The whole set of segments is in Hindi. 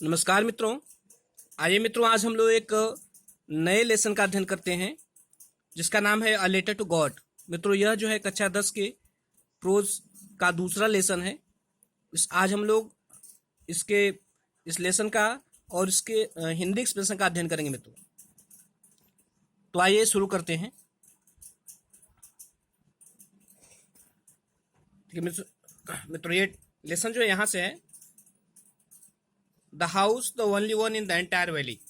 नमस्कार मित्रों। आइए मित्रों, आज हम लोग एक नए लेसन का अध्ययन करते हैं जिसका नाम है अ लेटर टू गॉड। मित्रों, यह जो है कक्षा 10 के प्रोज का दूसरा लेसन है। आज हम लोग इसके इस लेसन का और इसके हिंदी एक्सप्रेशन का अध्ययन करेंगे मित्रों। तो आइए शुरू करते हैं। ठीक है मित्रों, ये लेसन जो है यहाँ से है। The house the only one in the entire valley. कह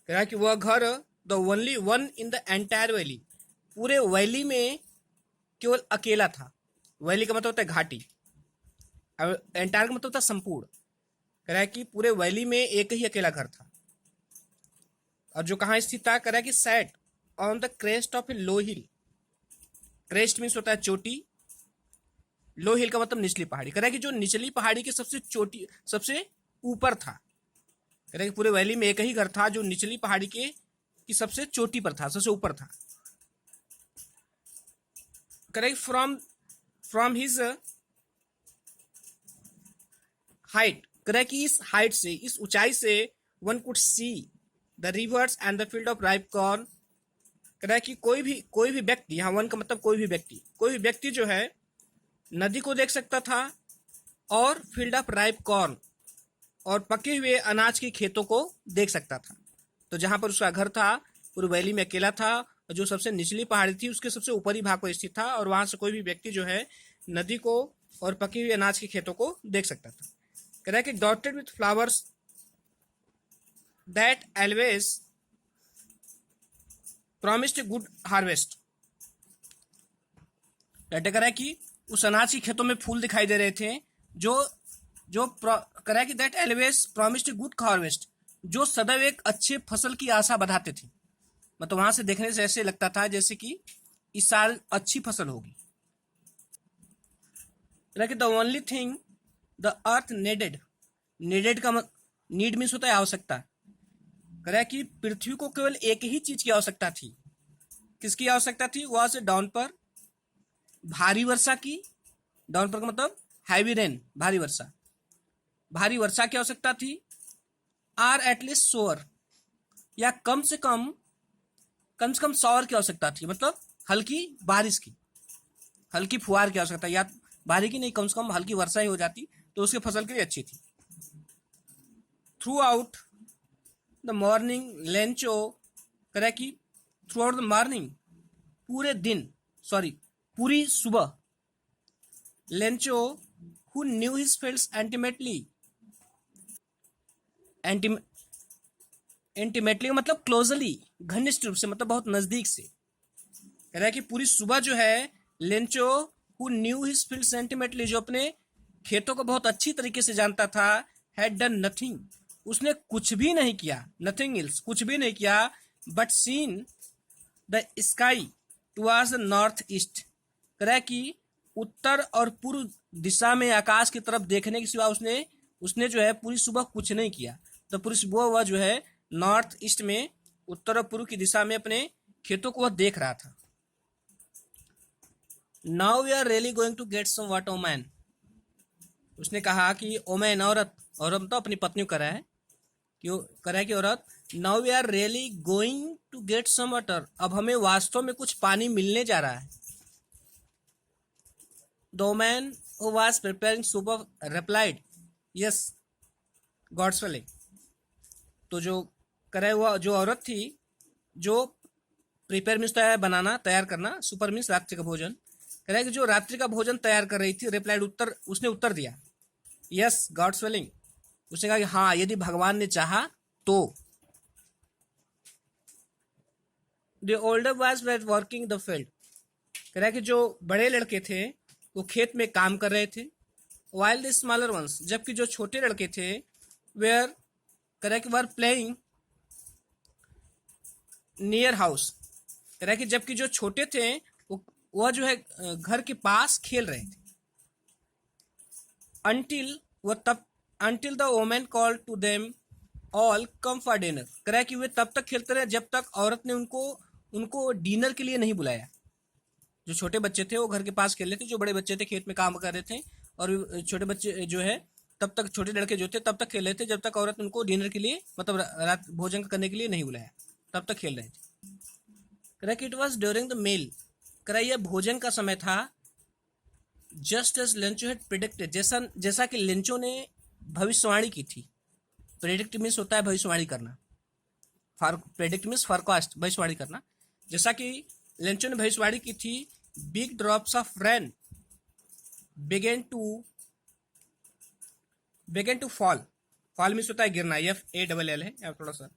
रहा है कि वह घर the only one in the entire valley, पूरे वैली में केवल अकेला था। वैली का मतलब होता है घाटी, एंटायर का मतलब होता है संपूर्ण। कह रहा है कि पूरे वैली में एक ही अकेला घर था। और जो कहाँ स्थित था, कह रहा है कि sat on the crest of A low hill. Crest means होता है चोटी, लो हिल का मतलब निचली पहाड़ी। कह रहा है कि जो निचली पहाड़ी की सबसे चोटी, सबसे ऊपर था। कह रहा है कि पूरे वैली में एक ही घर था जो निचली पहाड़ी की सबसे चोटी पर था, सबसे ऊपर था। कह रहा है कि फ्रॉम हिज हाइट, कह रहा है कि इस हाइट से, इस ऊंचाई से one could see the reverse and the field of ripe corn. कह रहा है कि कोई भी व्यक्ति, यहाँ वन का मतलब कोई भी व्यक्ति जो है नदी को देख सकता था और फील्ड ऑफ राइप कॉर्न और पके हुए अनाज के खेतों को देख सकता था। तो जहां पर उसका घर था पूरी वैली में अकेला था, और जो सबसे निचली पहाड़ी थी उसके सबसे ऊपरी भाग पर स्थित था, और वहां से कोई भी व्यक्ति जो है नदी को और पके हुए अनाज के खेतों को देख सकता था। कह रहा है कि dotted with flowers that always promised good harvest. कह रहा है कि उस अनाज के खेतों में फूल दिखाई दे रहे थे जो कह रहा है कि that always promised good harvest, जो सदैव एक अच्छे फसल की आशा बढ़ाते थे। मतलब वहां से देखने से ऐसे लगता था जैसे कि इस साल अच्छी फसल होगी। The only thing the earth needed का नीड मीन्स होता है आवश्यकता। कह रहा है कि पृथ्वी को केवल एक ही चीज की आवश्यकता थी। किसकी आवश्यकता थी? वह से डाउन पर भारी वर्षा की। डाउन पर का मतलब हैवी रेन, भारी वर्षा की आवश्यकता थी। आर एटलीस्ट शोअर, या कम से कम शॉवर की आवश्यकता थी। मतलब हल्की बारिश की, हल्की फुहार की आवश्यकता, या भारी की नहीं, कम से कम हल्की वर्षा ही हो जाती तो उसकी फसल के लिए अच्छी थी। Through out the morning Lencho, कह रहा है कि थ्रू आउट द मॉर्निंग, पूरी सुबह, Lencho who knew his fields intimately मतलब क्लोजली, घनिष्ठ रूप से, मतलब बहुत नजदीक से। कह रहा है कि पूरी सुबह जो है Lencho who knew his fields intimately, जो अपने खेतों को बहुत अच्छी तरीके से जानता था, हैड डन नथिंग, उसने कुछ भी नहीं किया, नथिंग एल्स, कुछ भी नहीं किया, but seen the sky towards the north east. कह रहा है कि उत्तर और पूर्व दिशा में आकाश की तरफ देखने के सिवा उसने जो है पूरी सुबह कुछ नहीं किया। तो पूरी सुबह वह जो है नॉर्थ ईस्ट में, उत्तर और पूर्व की दिशा में अपने खेतों को वह देख रहा था। Now we are really going to get some what, oh man. उसने कहा कि ओ मैन, औरत तो अपनी पत्नी को कह रहा है, क्यों कह रहा है कि औरत, now we are really going to get some water, अब हमें वास्तव में कुछ पानी मिलने जा रहा है। The man who was preparing soup replied, yes God's willing. तो जो करे हुआ जो औरत थी, जो प्रिपेयर मीन्स है बनाना, तैयार करना, सुपर मीन्स रात्रि का भोजन। कह रहा है कि जो रात्रि का भोजन तैयार कर रही थी, रिप्लाइड उसने उत्तर दिया, यस गॉड्स विलिंग। उसने कहा कि हाँ, यदि भगवान ने चाहा तो। The older boys were working the field. कह रहा है कि जो बड़े लड़के थे वो खेत में काम कर रहे थे। वाइल द स्मॉलर वंस, जबकि जो छोटे लड़के थे, वेयर कह रहा है कि वर प्लेइंग नियर हाउस। कह रहा है कि जबकि जो छोटे थे वह जो है घर के पास खेल रहे थे। Until the women call to them all come for dinner. कह रहा है कि वे तब तक खेलते रहे जब तक औरत ने उनको डिनर के लिए नहीं बुलाया। जो छोटे बच्चे थे वो घर के पास खेल रहे थे, जो बड़े बच्चे थे खेत में काम कर रहे थे, और छोटे बच्चे जो है तब तक छोटे लड़के जो थे तब तक खेल रहे थे जब तक औरत उनको डिनर के लिए मतलब रात भोजन करने के लिए नहीं बुलाया, तब तक खेल रहे थे। Correct, it was during the meal, correct यह भोजन का समय था। Just as Lencho had predicted, जैसा कि लेंचो ने भविष्यवाणी की थी। प्रेडिक्ट मीन्स होता है भविष्यवाणी करना, प्रेडिक्ट मीन्स फॉरकास्ट, भविष्यवाणी करना। जैसा कि लेंचो ने भविष्यवाणी की थी, big drops of rain began to fall. Fall means होता है गिरना, FALL है, अब थोड़ा सा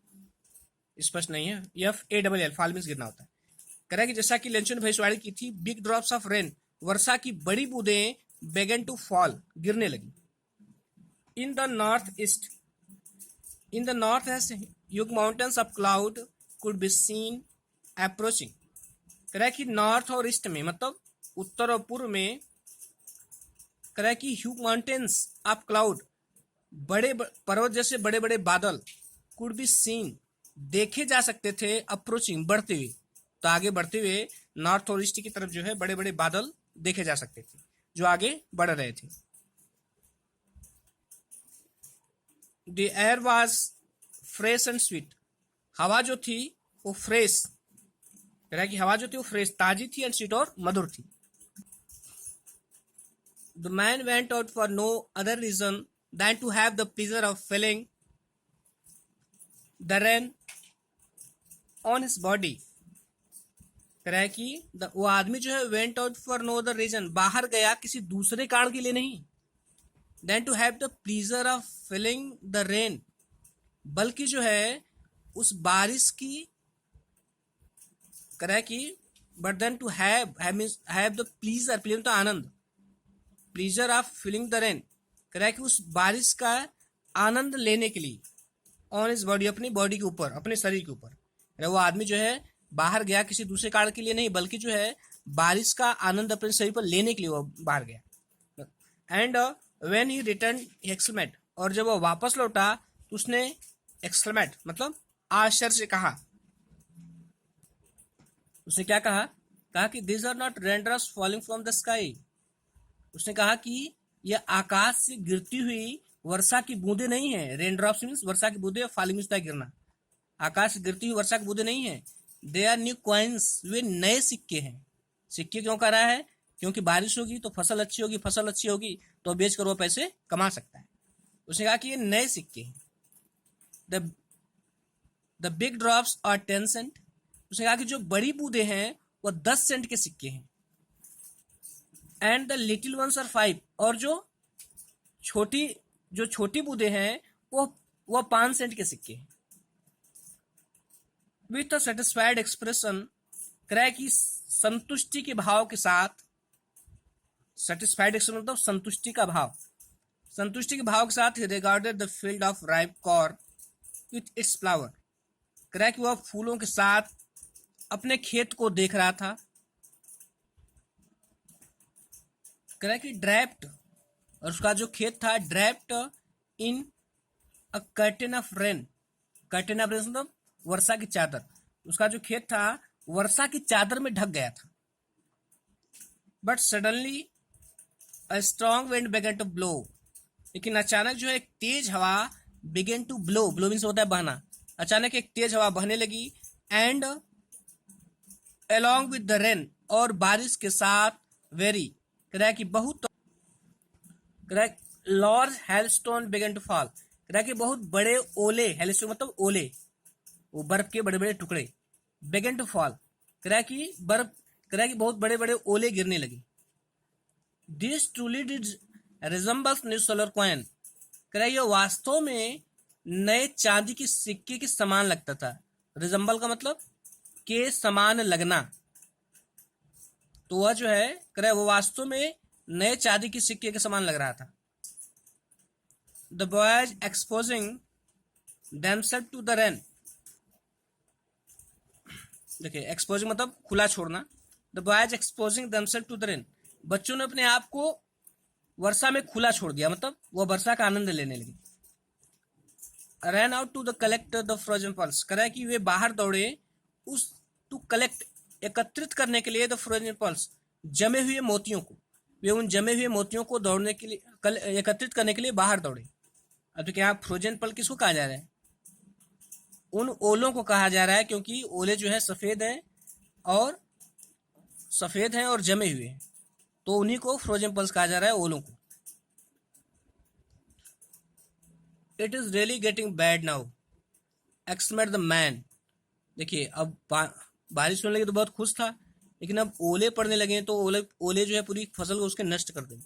स्पष्ट नहीं है, FALL फॉल मीन्स गिरना होता है। कह रहा है कि जैसा कि लेंचो ने भविष्यवाणी की थी, बिग ड्रॉप्स ऑफ रेन, वर्षा की बड़ी बूंदें बिगेन टू फॉल, गिरने लगी। In the north east, in the north east huge mountains of cloud could be seen approaching. कह रहा है कि नॉर्थ और ईस्ट में मतलब उत्तर और पूर्व में, कह रहा है कि ह्यूज माउंटेन्स ऑफ क्लाउड, बड़े पर्वत जैसे बड़े बड़े बादल, कुड बी सीन, देखे जा सकते थे, अप्रोचिंग, बढ़ते हुए। तो आगे बढ़ते हुए नॉर्थ और ईस्ट की तरफ जो है बड़े बड़े बादल देखे जा सकते थे जो आगे बढ़ रहे थे। The air was fresh and sweet, हवा जो थी वो फ्रेश, कह रहा है कि हवा जो थी वो फ्रेश, ताजी थी, एंड स्वीट और मधुर थी। The man went out for no other reason than to have the pleasure of feeling the rain on his body। कह रहा है कि वो आदमी जो है went out for no other reason, बाहर गया किसी दूसरे कारण के लिए नहीं, than to have the pleasure of feeling the rain, बल्कि जो है उस बारिश की, कह रहा है कि but then to have means have the pleasure, तो आनंद, pleasure of feeling the rain, कह रहा है कि उस बारिश का आनंद लेने के लिए, ऑन इस बॉडी, अपनी बॉडी के ऊपर, अपने शरीर के ऊपर। वो आदमी जो है बाहर गया किसी दूसरे कारण के लिए नहीं, बल्कि जो है बारिश का आनंद अपने शरीर पर लेने के लिए वो बाहर गया। एंड व्हेन ही रिटर्न एक्सक्लेमेड, और जब वो वापस लौटा तो उसने एक्सक्लेमेड मतलब आश्चर्य से कहा, उसने क्या कहा, कहा कि this are not raindrops falling from the sky, उसने कहा कि यह आकाश से गिरती हुई वर्षा की बूंदे नहीं है। रेनड्रॉप्स मीन्स वर्षा की बूंदे, फॉलिंग मीन्स गिरना, आकाश से गिरती हुई वर्षा की बूंदे नहीं है। दे आर न्यू कॉइन्स, वे नए सिक्के हैं। सिक्के क्यों कह रहा है, क्योंकि बारिश होगी तो फसल अच्छी होगी, फसल अच्छी होगी तो बेच कर वो पैसे कमा सकता है। उसने कहा कि ये नए सिक्के हैं। The big drops are 10 cents, उसने कहा कि जो बड़ी बूंदे हैं वो 10 सेंट के सिक्के हैं। And the little ones are 5, और जो छोटी बूंदे हैं वो 5 सेंट के सिक्के हैं। विथ अ सेटिस्फाइड एक्सप्रेशन, क्रय की संतुष्टि के भाव के साथ, सेटिस्फाइड एक्सप्रेशन मतलब संतुष्टि का भाव, संतुष्टि के भाव के साथ ही regarded the field of ripe corn with its flower, क्रय की वह फूलों के साथ अपने खेत को देख रहा था। कह कि ड्रैप्ड, और उसका जो खेत था draped in a curtain of rain, curtain of rain मतलब वर्षा की चादर, उसका जो खेत था वर्षा की चादर में ढक गया था। But suddenly a strong wind began to blow, लेकिन अचानक जो है एक तेज हवा began to blow, blow means होता है बहना, अचानक एक तेज हवा बहने लगी। And along with the rain, और बारिश के साथ वेरी, कह रहा है कि बहुत, कह रहा है large hailstone began to fall, कह रहा है कि बहुत बड़े ओले, हेलस्टोन मतलब ओले, वो बर्फ के बड़े बड़े टुकड़े, बिगन टू फॉल, कह रहा है कि बर्फ, कह रहा है कि बहुत बड़े बड़े ओले गिरने लगे। This truly did resembles new solar coin, कह रहा है ये वास्तव में नए चांदी की सिक्के के समान लगता था। रिजेंबल का मतलब के समान लगना, तो वह जो है कह रहा है वो वास्तव में नए चांदी की सिक्के के समान लग रहा था। The boys exposing themselves to the rain, देखिए एक्सपोजिंग मतलब खुला छोड़ना, the boys exposing themselves to the rain, बच्चों ने अपने आप को वर्षा में खुला छोड़ दिया, मतलब वो वर्षा का आनंद लेने लगे। Ran out to the collect the frozen pearls, कह रहा है कि वे बाहर दौड़े उस टू कलेक्ट, एकत्रित करने के लिए द फ्रोजन पल्स, जमे हुए मोतियों को। वे उन जमे हुए मोतियों को दौड़ने के लिए कल एकत्रित करने के लिए बाहर दौड़े। अब तो क्या फ्रोजन पल किसको कहा जा रहा है? उन ओलों को कहा जा रहा है, क्योंकि ओले जो है सफेद हैं और जमे हुए हैं, तो उन्हीं को फ्रोजन पल्स कहा जा रहा है, ओलों को। It is really getting bad now exclaimed the man. देखिए अब बारिश होने लगी तो बहुत खुश था, लेकिन अब ओले पड़ने लगे हैं तो ओले जो है पूरी फसल को उसके नष्ट कर देंगे,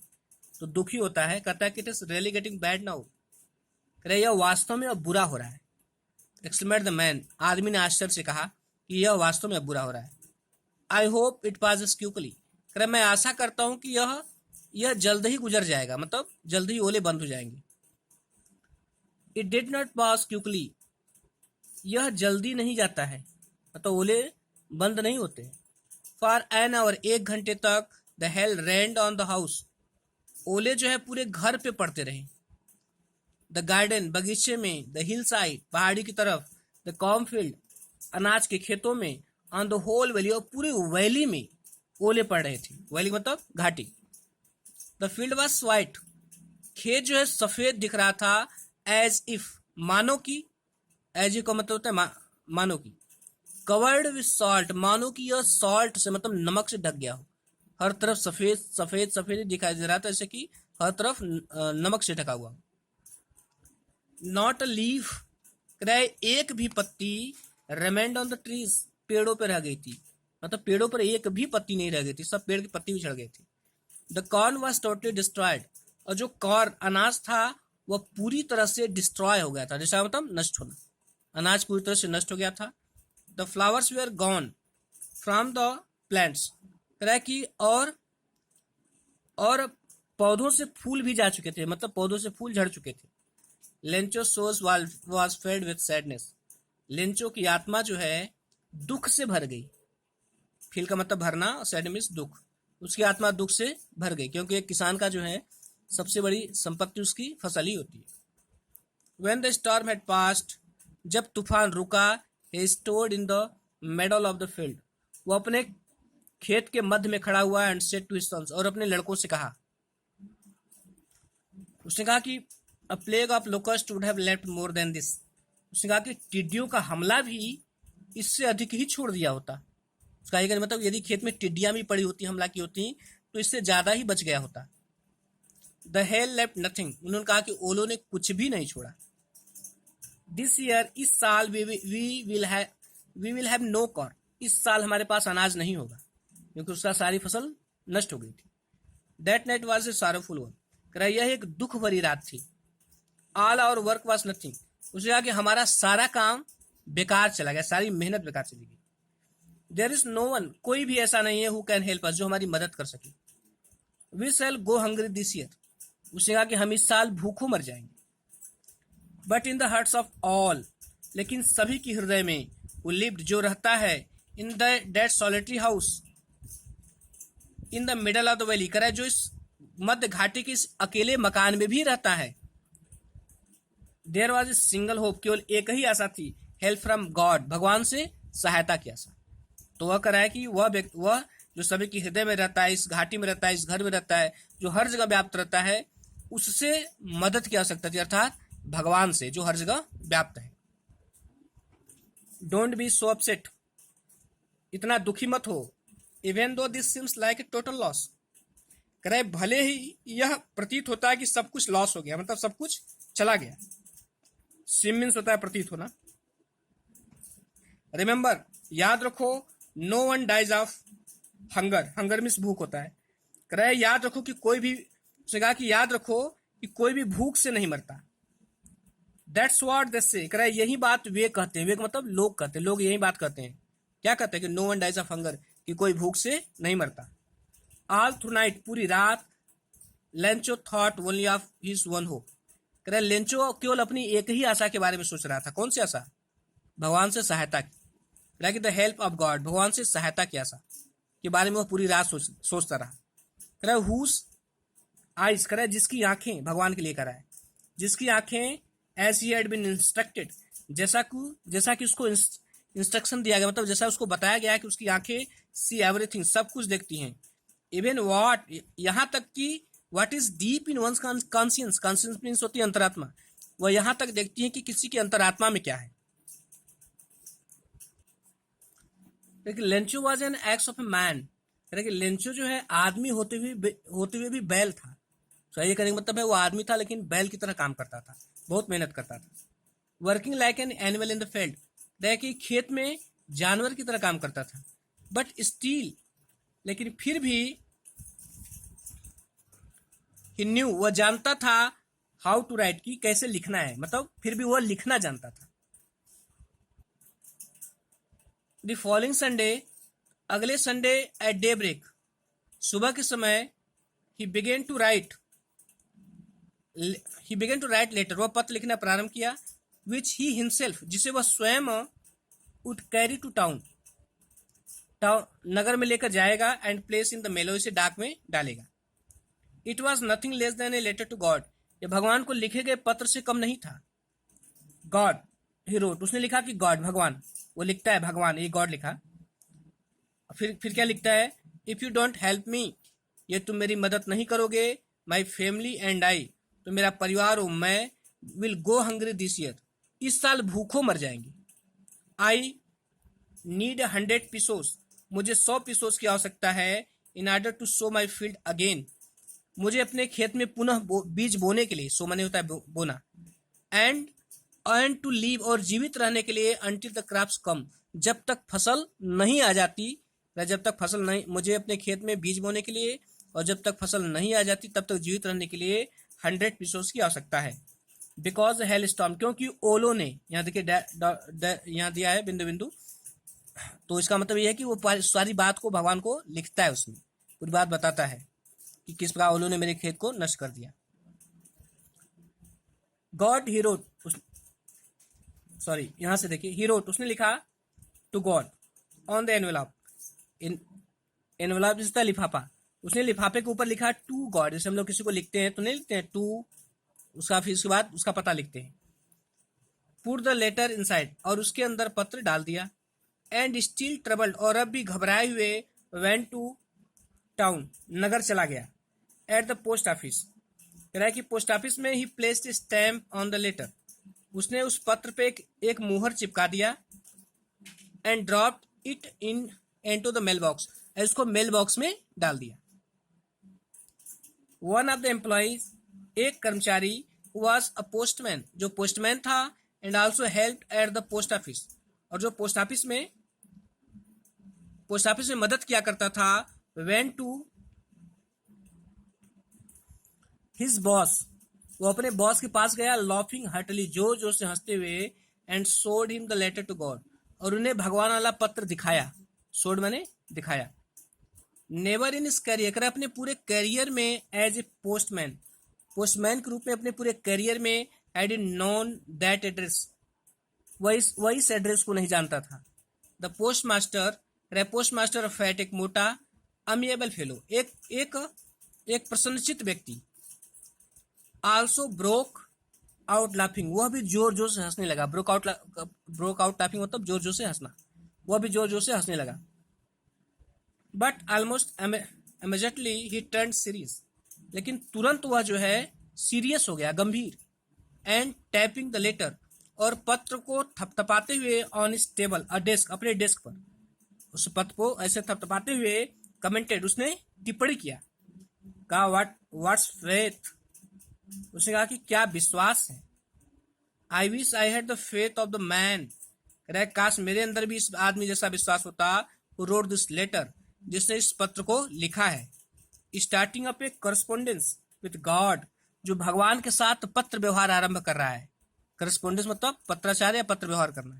तो दुखी होता है। कहता है कि it is really getting bad now, कह रहे यह वास्तव में अब बुरा हो रहा है। एक्सक्लेमेड द मैन, आदमी ने आश्चर्य से कहा कि यह वास्तव में अब बुरा हो रहा है। I hope it passes quickly, कह रहे मैं आशा करता हूं कि यह जल्द ही गुजर जाएगा, मतलब जल्द ही ओले बंद हो जाएंगे। It did not pass quickly, यह जल्दी नहीं जाता है, मतलब ओले बंद नहीं होते। फॉर एन आवर, 1 घंटे तक the hell rained on the house, ओले जो है पूरे घर पे पड़ते रहे। द गार्डन, बगीचे में। द हिल साइड, पहाड़ी की तरफ। द कॉर्नफील्ड, अनाज के खेतों में। ऑन द होल वैली, और पूरी वैली में ओले पड़ रहे थे। वैली मतलब घाटी। द फील्ड वॉज व्हाइट, खेत जो है सफेद दिख रहा था। एज इफ, मानो की, एज इफ का मतलब होता है मानो की। कवर्ड विथ सॉल्ट, मानो कि यह सॉल्ट से मतलब नमक से ढक गया हो। हर तरफ सफेद सफेद सफेद ही दिखाई दे रहा था, जैसे कि हर तरफ नमक से ढका हुआ। नॉट अ लीफ, एक भी पत्ती रिमेंड ऑन द ट्रीज, पेड़ों पर रह गई थी, मतलब पेड़ों पर एक भी पत्ती नहीं रह गई थी, सब पेड़ की पत्ती भी झड़ गई थी। The corn was totally destroyed, और जो कॉर्न अनाज था वह पूरी तरह से डिस्ट्रॉय हो गया था। डिस्ट्रॉय मतलब नष्ट होना, अनाज पूरी तरह से नष्ट हो गया था। The flowers were gone from the plants, कि और पौधों से फूल भी जा चुके थे, मतलब पौधों से फूल झड़ चुके थे। Lencho soul was filled with sadness, Lencho की आत्मा जो है दुख से भर गई। फील का मतलब भरना, और सैड मीन्स दुख। उसकी आत्मा दुख से भर गई, क्योंकि एक किसान का जो है सबसे बड़ी संपत्ति उसकी फसल ही होती है। When the storm had passed, जब तूफान रुका, he stood in the middle of the field, वो अपने खेत के मध्य में खड़ा हुआ। And said to his sons, और अपने लड़कों से कहा, उसने कहा कि a plague of locust would have left more than this, उसने कहा कि टिड्डियों का हमला भी इससे अधिक ही छोड़ दिया होता। उसका ये मतलब यदि खेत में टिड्डियां भी पड़ी होती, हमला की होती, तो इससे ज्यादा ही बच गया होता। द हेल लेफ्ट नथिंग, उन्होंने कहा कि ओलो ने कुछ भी नहीं छोड़ा। दिस ईयर, इस साल, we will have no corn, इस साल हमारे पास अनाज नहीं होगा, क्योंकि उसका सारी फसल नष्ट हो गई थी। That night was a sorrowful one, कह रहा यह एक दुख भरी रात थी। All our work was nothing, उसने कहा कि हमारा सारा काम बेकार चला गया, सारी मेहनत बेकार चली गई। देयर इज नो वन, कोई भी ऐसा नहीं है हु कैन हेल्प अस, जो हमारी मदद कर सके। We shall go hungry this year, उसने कहा कि हम इस साल भूखों मर जाएंगे। But in the hearts of all, लेकिन सभी की हृदय में, वो लिव्ड, जो रहता है, in the that solitary house in the middle of the valley, करा जो इस मध्य घाटी के इस अकेले मकान में भी रहता है। There was a single hope, केवल एक ही आशा थी। हेल्प फ्रॉम गॉड, भगवान से सहायता की आशा। तो वह करा है कि वह जो सभी की हृदय में रहता है, इस घाटी में रहता है, इस घर में रहता है, जो हर जगह व्याप्त रहता है, उससे मदद की आवश्यकता थी, अर्थात भगवान से, जो हर जगह व्याप्त है। डोंट बी सो अपसेट, इतना दुखी मत हो। Even though this seems like a total loss, करे भले ही यह प्रतीत होता है कि सब कुछ लॉस हो गया, मतलब सब कुछ चला गया। सिम मीन्स होता है प्रतीत होना। रिमेंबर, याद रखो, no one dies of hunger, hunger means भूख होता है। करे याद रखो कि कोई भी, उसने कहा कि याद रखो कि कोई भी भूख से नहीं मरता। दैट्स व्हाट दे से, करे यही बात वे कहते हैं, वे मतलब लोग कहते हैं, लोग यही बात कहते हैं। क्या कहते हैं कि no one dies of hunger, कि कोई भूख से नहीं मरता। ऑल थ्रू नाइट, पूरी रात, Lencho thought only of his one hope, करे लेंचो केवल अपनी एक ही आशा के बारे में सोच रहा था। कौन सी आशा? भगवान से सहायता की, like the help of God, भगवान से सहायता की आशा के बारे में वह पूरी रात सोचता रहा। कह रहा हुज आइज, कह रहा जिसकी आंखें, भगवान के लिए कह रहा है, जिसकी आंखें as he had been instructed, जैसा कि उसको इंस्ट्रक्शन दिया गया, मतलब जैसा उसको बताया गया है कि उसकी आंखें सी एवरीथिंग, सब कुछ देखती हैं। इवन व्हाट, यहाँ तक कि what is deep in one's conscience, conscience means होती है अंतरात्मा, वह यहाँ तक देखती है कि किसी की अंतरात्मा में क्या है। लेकिन Lencho was an x of a man, Lencho जो है आदमी होते हुए भी बैल था। तो ये कहने का मतलब है वो आदमी था लेकिन बैल की तरह काम करता था, बहुत मेहनत करता था। Working like an animal in the field, देखिए खेत में जानवर की तरह काम करता था। बट स्टिल, लेकिन फिर भी ही न्यू, वह जानता था हाउ टू राइट, की कैसे लिखना है, मतलब फिर भी वह लिखना जानता था। द फॉलोइंग संडे, अगले संडे एट डे ब्रेक, सुबह के समय ही बिगेन टू राइट लेटर, वह पत्र लिखना प्रारंभ किया। विच ही हिमसेल्फ, जिसे वह स्वयं वुड कैरी टू टाउन, नगर में लेकर जाएगा। एंड प्लेस इन द मेलो, इसे डाक में डालेगा। It was nothing less than a letter to God, यह भगवान को लिखे गए पत्र से कम नहीं था। गॉड ही रोट, उसने लिखा कि गॉड भगवान, वो लिखता है भगवान, ये गॉड लिखा। फिर क्या लिखता है, if you don't help me, ये तुम मेरी मदद नहीं करोगे, माई फैमिली एंड आई, तो मेरा परिवार और मैं will go hungry this year, इस साल भूखों मर जाएंगे। आई नीड 100 पीसोस, मुझे 100 पीसोस की आवश्यकता है। In order to sow my field again, मुझे अपने खेत में पुनः बीज बोने के लिए, सो माने होता है बोना। एंड टू लीव, और जीवित रहने के लिए। अंटिल द क्रॉप्स कम, जब तक फसल नहीं आ जाती, जब तक फसल नहीं, मुझे अपने खेत में बीज बोने के लिए, और जब तक फसल नहीं आ जाती तब तक जीवित रहने के लिए 100 पीसोस की आवश्यकता है। बिकॉज हेल स्टॉर्म, क्योंकि ओलो ने, यहाँ देखिए यहाँ दिया है बिंदु बिंदु, तो इसका मतलब यह है कि वो सारी बात को भगवान को लिखता है, उसमें पूरी बात बताता है कि किस प्रकार ओलो ने मेरे खेत को नष्ट कर दिया। गॉड ही रोट, सॉरी यहां से देखिए, ही रोट, उसने लिखा to God on the envelope, envelope जिसका लिफाफा, उसने लिफाफे के ऊपर लिखा टू गॉड, जैसे हम लोग किसी को लिखते हैं तो नहीं लिखते हैं टू, उसका फिर उसके बाद उसका पता लिखते हैं। पुट द लेटर इनसाइड, और उसके अंदर पत्र डाल दिया। एंड स्टिल ट्रबल्ड, और अब भी घबराए हुए, वेंट टू टाउन, नगर चला गया। एट द पोस्ट ऑफिस, कह रहा है कि पोस्ट ऑफिस में ही placed stamp on the letter, उसने उस पत्र पे एक मुहर चिपका दिया। And dropped it into the mailbox, इसको मेल बॉक्स में डाल दिया। वन ऑफ द एम्प्लॉइज, एक कर्मचारी, वाज अ पोस्टमैन, जो पोस्टमैन था, and also help at the post office, और जो पोस्ट ऑफिस में मदद किया करता था। वेंट टू हिज बॉस, वो अपने बॉस के पास गया। लॉफिंग हर्टली, जोर जोर से हंसते हुए। And showed him the letter to God, और उन्हें भगवान वाला पत्र दिखाया। सोड माने दिखाया। नेवर इन इस कैरियर, अपने पूरे कैरियर में एज ए पोस्टमैन के रूप में अपने पूरे कैरियर में had in known that address, वह इस एड्रेस को नहीं जानता था। द पोस्टमास्टर ऑफ फैट, एक मोटा अमिएबल फेलो, एक प्रसन्नचित्त व्यक्ति। आल्सो ब्रोक आउट लाफिंग, वह भी जोर जोर से हंसने लगा। ब्रोक आउट लाफिंग मतलब जोर जोर से हंसना, वह भी जोर जोर से हंसने लगा। But almost immediately he turn serious, लेकिन तुरंत वह जो है सीरियस हो गया, गंभीर। एंड टैपिंग द लेटर, और पत्र को थपथपाते हुए ऑन इस टेबल अ डेस्क, अपने डेस्क पर उस पत्र को ऐसे थपथपाते हुए कमेंटेड, उसने टिप्पणी किया। कहा व्हाट्स फेथ, उसने कहा कि क्या विश्वास है। I wish I had the faith of the man, काश मेरे अंदर भी इस आदमी जैसा विश्वास होता। हु रोट दिस लेटर, जिसने इस पत्र को लिखा है। Starting up A correspondence with God, जो भगवान के साथ पत्र व्यवहार आरंभ कर रहा है। करस्पोंडेंस मतलब पत्राचार या पत्र व्यवहार करना।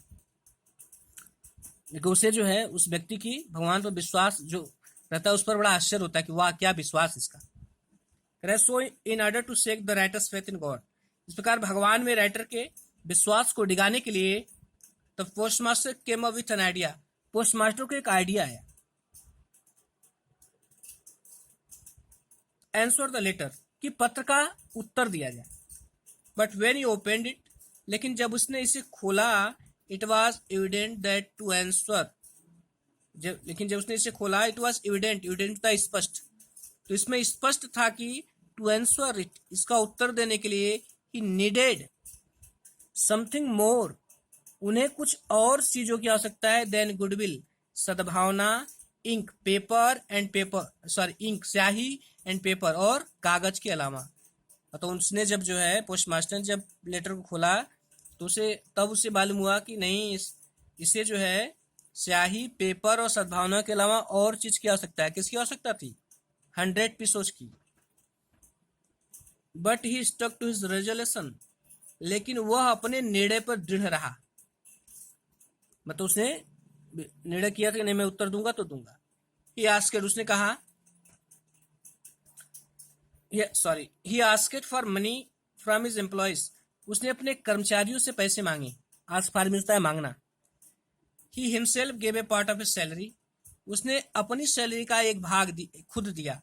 लेकिन उसे जो है उस व्यक्ति की भगवान पर विश्वास जो रहता है उस पर बड़ा आश्चर्य होता है कि वाह क्या विश्वास इसका। So in order to shake the writer's faith in God, इस प्रकार भगवान में राइटर के विश्वास को डिगाने के लिए the postmaster came up with an idea, postmaster को एक आइडिया आया। आंसर द लेटर, कि पत्र का उत्तर दिया जाए। But when you opened it, लेकिन जब उसने इसे खोला, it was evident to answer, लेकिन जब उसने इसे खोला, इट वॉज एविडेंट था स्पष्ट, तो इसमें स्पष्ट था कि टू आंसर इट, इसका उत्तर देने के लिए ही नीडेड समथिंग मोर, उन्हें कुछ और चीजों की आवश्यकता है देन गुडविल, सद्भावना, ink paper and paper sorry ink स्याही एंड पेपर और कागज के अलावा। तो उसने जब जो है पोस्ट मास्टर ने जब लेटर को खोला तो उसे मालूम हुआ कि नहीं, इसे जो है स्याही, पेपर और सद्भावना के अलावा और चीज की आवश्यकता है। किसकी आवश्यकता थी? 100 पीसोज की। But he stuck to his resolution, लेकिन वह अपने निर्णय पर दृढ़ रहा। मतलब उसने निर्णय किया था कि नहीं मैं उत्तर दूंगा तो दूंगा। ही आस्क्ड, उसने कहा he asked for money from his employees, उसने अपने कर्मचारियों से पैसे मांगे। आस्क फॉर मिलता है मांगना। He himself gave a part of his salary, उसने अपनी सैलरी का एक भाग खुद दिया।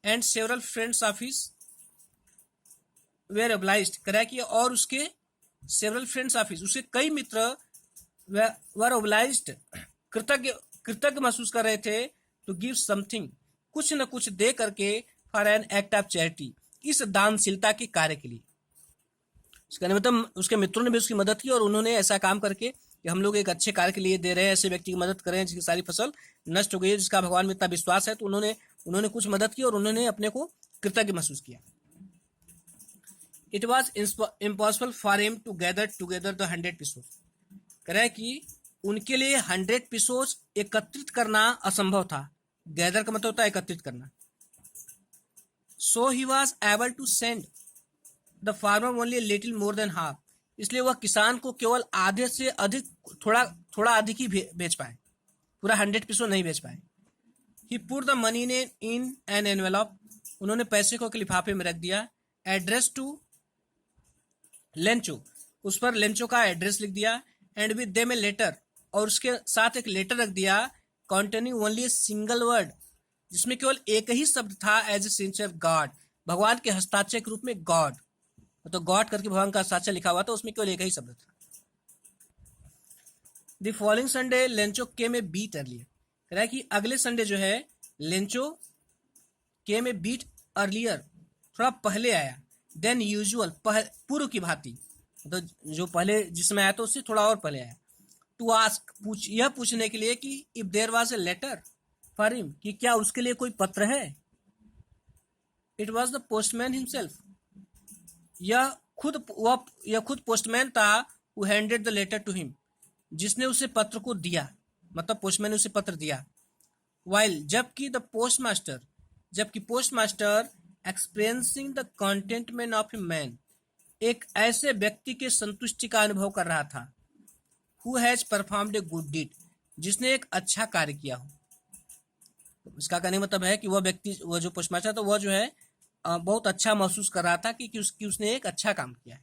And several friends of his were obliged, करा कि और उसके सेवरल फ्रेंड्स ऑफ हिज, उसके कई मित्र वर ऑब्लाइज्ड, कृतज्ञ महसूस कर रहे थे टू गिव समथिंग, कुछ न कुछ दे करके, for an act of charity, इस दानशीलता के कार्य के लिए। इसका मतलब उसके मित्रों ने भी उसकी मदद की और उन्होंने ऐसा काम करके कि हम लोग एक अच्छे कार्य के लिए दे रहे हैं, ऐसे व्यक्ति की मदद करें जिसकी सारी फसल नष्ट हो गई है, जिसका भगवान में इतना विश्वास है, तो उन्होंने कुछ मदद की और उन्होंने अपने को कृतज्ञ महसूस किया। It was impossible for him to gather together the 100 pesos, कह रहा है कि उनके लिए 100 पीसोज एकत्रित करना असंभव था। गैदर का मतलब होता है एकत्रित करना। So he was able to send the farmer only little more than half, इसलिए वह किसान को केवल आधे से अधिक, थोड़ा अधिक ही भेज पाए, पूरा 100 पीसोज नहीं भेज पाए। He put the money in an envelope, उन्होंने पैसे को एक लिफाफे में रख दिया। एड्रेस टू लेंचो, उस पर लेंचो का एड्रेस लिख दिया। And with them a letter, और उसके साथ एक लेटर रख दिया containing only a single word, जिसमें केवल एक ही शब्द था, एज ए सिंचर गॉड, भगवान के हस्ताक्षर के रूप में गॉड, तो गॉड करके भगवान का हस्ताक्षर लिखा हुआ था, उसमें केवल एक ही शब्द था। The following Sunday Lencho came a bit earlier, कह रहा है कि अगले संडे जो है Lencho came a bit earlier, थोड़ा पहले आया, देन यूजुअल, पूर्व की भांति, तो जो पहले जिसमें आया था उससे थोड़ा और पहले आया। टू आस्क, यह पूछने के लिए कि if there was a letter for him, कि क्या उसके लिए कोई पत्र है। It was the postman himself, यह खुद पोस्टमैन था, who handed the letter to him, जिसने उसे पत्र को दिया, मतलब पोस्टमैन ने उसे पत्र दिया। वाइल, जबकि post master experiencing the containment of a man, एक ऐसे व्यक्ति के संतुष्टि का अनुभव कर रहा था। Who has performed a good deed, जिसने एक अच्छा कार्य किया हो। इसका कहने मतलब है कि वह जो पोस्ट मास्टर था वह जो है बहुत अच्छा महसूस कर रहा था कि उसने एक अच्छा काम किया है।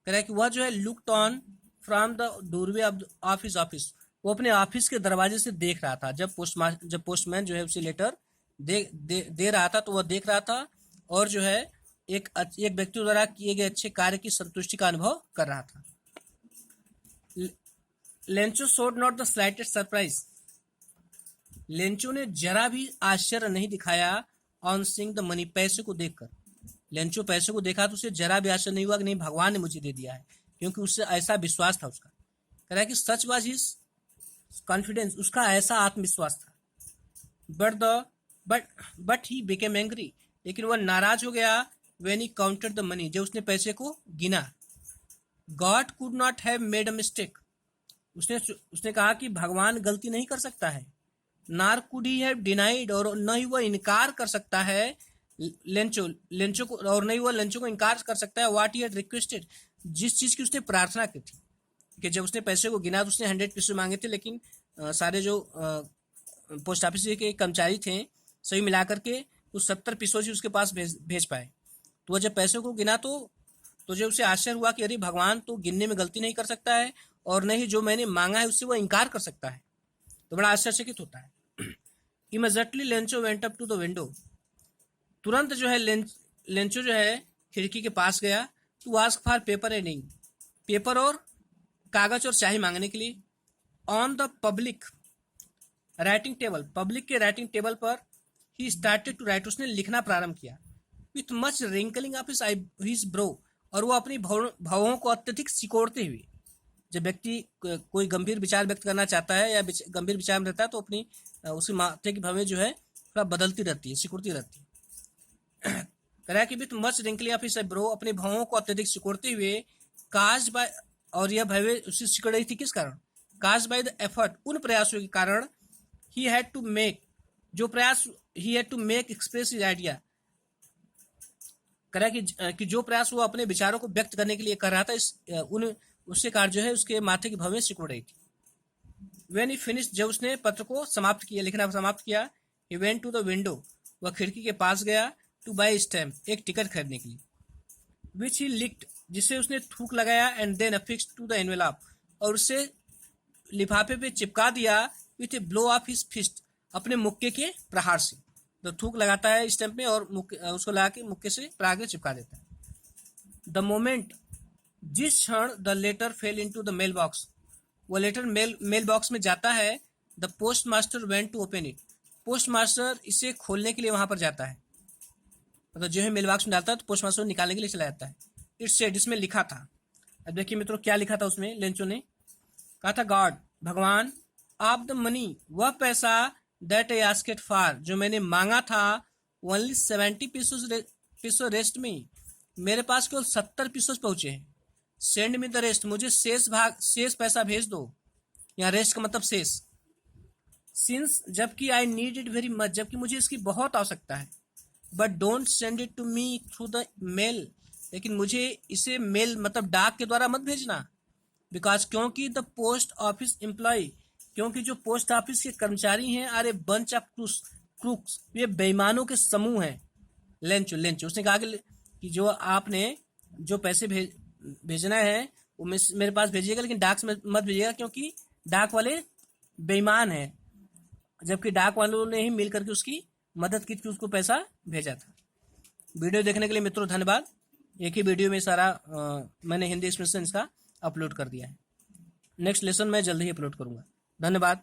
कह रहा है कि वह जो है looked on from the doorway of his office, वो अपने ऑफिस के दरवाजे से देख रहा था। जब पोस्टमैन जो है उसे लेटर दे रहा था तो वह देख रहा था और जो है एक व्यक्ति द्वारा किए गए अच्छे कार्य की संतुष्टि का अनुभव कर रहा था। Lencho showed not the slightest surprise, Lencho ने जरा भी आश्चर्य नहीं दिखाया ऑन सीइंग द मनी, पैसे को देखकर। लेंचो पैसे को देखा तो उसे जरा भी आश्चर्य नहीं हुआ कि नहीं भगवान ने मुझे दे दिया है, क्योंकि उससे ऐसा विश्वास था उसका। कह रहा है कि सच वाज हिज कॉन्फिडेंस, उसका ऐसा आत्मविश्वास था। बट ही बिकेम एंग्री, लेकिन वह नाराज हो गया when he counted the money, जब उसने पैसे को गिना। God could not have made a mistake, उसने कहा कि भगवान गलती नहीं कर सकता है। नार कुड ही हैव डिनाइड, और न ही वह इनकार कर सकता है लेंचो को, और नहीं वह लेंचो को इनकार कर सकता है व्हाट ही हैड रिक्वेस्टेड, जिस चीज की उसने प्रार्थना की थी। कि जब उसने पैसे को गिना तो उसने 100 पीसों मांगे थे, लेकिन सारे जो पोस्ट ऑफिस के कर्मचारी थे सभी मिलाकर के उस 70 पीसों ही उसके पास भेज पाए। तो वह जब पैसों को गिना तो जो उसे आश्चर्य हुआ कि अरे भगवान तो गिनने में गलती नहीं कर सकता है, और नहीं जो मैंने मांगा है उससे वह इनकार कर सकता है, तो बड़ा आश्चर्यचकित होता है। Immediately Lencho went up to the window, तुरंत जो है लेंचो जो है खिड़की के पास गया to ask for paper and ink, paper और कागज और स्याही मांगने के लिए। On the public writing table, public के राइटिंग टेबल पर ही स्टार्टेड टू राइट, उसने लिखना प्रारंभ किया। With much wrinkling of his brow, और वो अपनी भावों को अत्यधिक सिकोड़ते हुए। जब व्यक्ति कोई गंभीर विचार व्यक्त करना चाहता है या गंभीर विचार में रहता है तो अपनी उसकी माथे की भवें जो है थोड़ा बदलती रहती है, सिकुड़ती रहती है। कह कि with much wrinkling of his bro, अपनी भावों को अत्यधिक सिकोड़ते हुए, काज बाय, और यह भवे उससे सिकुड़ रही थी किस कारण? काज बाय द एफर्ट, उन प्रयासों के कारण। ही हैड टू मेक, जो प्रयास he had to make express his idea, कह कि जो प्रयास वो अपने विचारों को व्यक्त करने के लिए कर रहा था, उससे कार जो है उसके माथे की भवें सिकुड़ रही थी। When he finished, जब उसने पत्र को समाप्त किया, लिखना समाप्त किया, he went to the window, वह खिड़की के पास गया, to buy stamp, एक टिकट खरीदने के लिए, which he licked, जिसे उसने थूक लगाया, and then affixed to the envelope, और उसे लिफाफे पे चिपका दिया, with a blow of his fist, अपने मुक्के के प्रहार से। तो थूक लगाता है स्टैम्प में और उसको लगा के मुक्के से प्रहार के चिपका देता है। द मोमेंट, जिस क्षण the letter fell into the mailbox, वो लेटर मेल बॉक्स में जाता है, the postmaster went to open it, postmaster इसे खोलने के लिए वहां पर जाता है, मतलब जो है मेल बॉक्स में डालता है तो पोस्ट मास्टर निकालने के लिए चला जाता है। इट सेड, इसमें लिखा था, अब देखिए मित्रों क्या लिखा था उसमें, लेंचो ने कहा था, गॉड, भगवान, ऑफ द मनी, वह पैसा, दैट आई आस्क्ड फॉर, जो मैंने मांगा था, ओनली 70 पीसों रेस्ट में, मेरे पास केवल 70 पीसों पहुंचे हैं। सेंड मी द रेस्ट, मुझे शेष पैसा भेज दो, यहाँ रेस्ट का मतलब शेष। सिंस, जबकि I need it very much, जबकि मुझे इसकी बहुत आवश्यकता है। But don't send it to me through the mail, लेकिन मुझे इसे मेल मतलब डाक के द्वारा मत भेजना। बिकॉज, क्योंकि द पोस्ट ऑफिस एम्प्लॉय, क्योंकि जो पोस्ट ऑफिस के कर्मचारी हैं, are a bunch of crooks, ये बेईमानों के समूह हैं। लेंचो उसने कहा कि जो आपने जो पैसे भेजना है वो मेरे पास भेजिएगा, लेकिन डाक से मत भेजिएगा, क्योंकि डाक वाले बेईमान हैं, जबकि डाक वालों ने ही मिल करके उसकी मदद की थी, उसको पैसा भेजा था। वीडियो देखने के लिए मित्रों धन्यवाद। एक ही वीडियो में सारा मैंने हिंदी एक्सप्रेशन इसका अपलोड कर दिया है। नेक्स्ट लेसन मैं जल्दी ही अपलोड करूंगा। धन्यवाद।